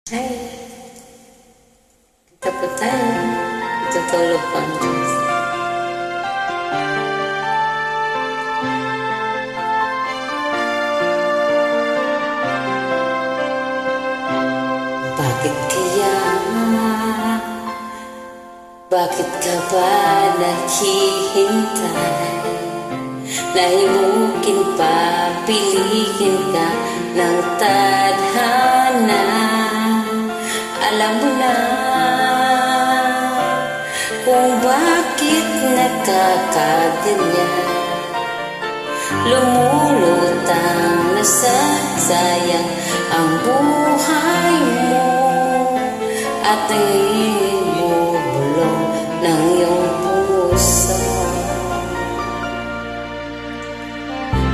Ay, kita po tayo. Tutulog pa ang Diyos. Bakit kaya? Bakit ka ba naghihintay? Nahimukin pa, piliin ka ng tadhana. Alam mo na kung bakit nakakaganyan. Lumulutang nasasayang ang buhay mo at nangingin mo bulong ng iyong puso.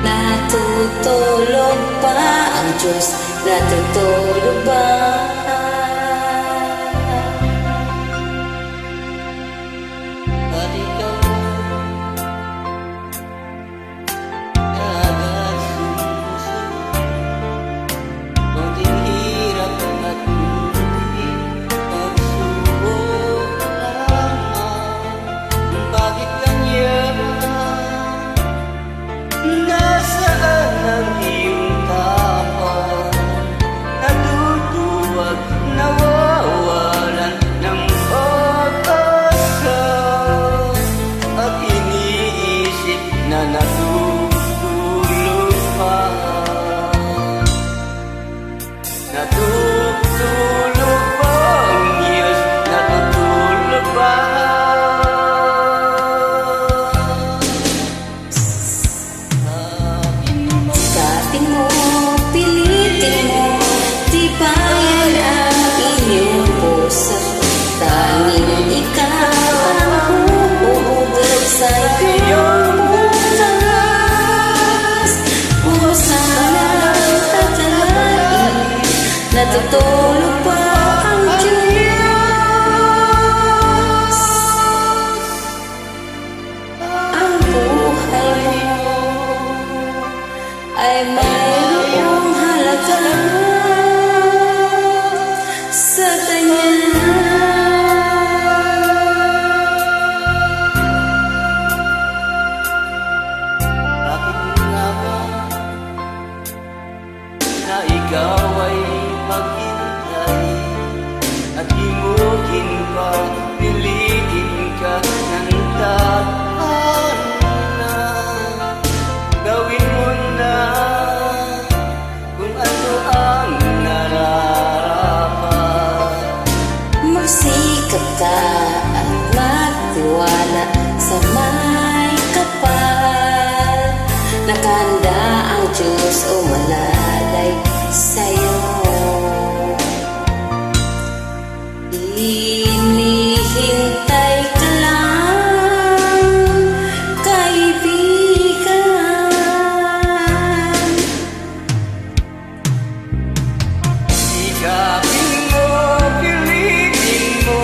Natutulog ba ang Diyos? Natutulog ba? At ikaw nagasusunod, konting hirap at munting pagsubok lamang. Bakit ganyan? Nasaan ang iyong tapang? Natutuwag, nawawalan ng pag-asa, at iniisip na natutulog pa. Natutulog pa ang Diyos, natutulog pa. Sikatin mo, pilitin mo, tibayan ang iyong puso. Tanging ikaw ang huhugot sa iyong butas. Pusahan at alain, natutulog pa ang Diyos. Ang buhay mo ay mayroong halaga sa Kanya. Bakit nga ba na ikaw ay maghintay at himukin pa, pilitin ka ng tadhana? Gawin mo na kung ano ang nararapat. Magsikap ka at magtiwala sa may kapal. Nakahanda ang Diyos o malalay sa'yo. Hinihintay ka lang, kaibigan. Sikapin mo, pilitin mo,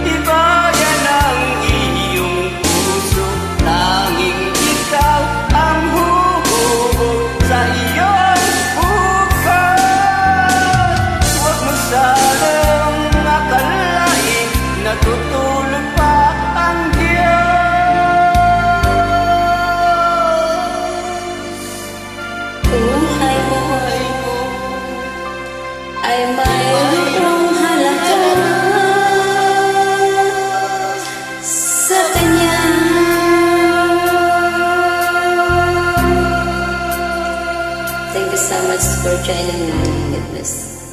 tibayan ang iyong puso. Tanging ikaw ang huhugot sa iyong bukas. Huwag mo sanang akalain, natutulog pa ang Diyos. Buhay mo ay mayroong halaga sa Kanya. Thank you so much for joining me. God bless.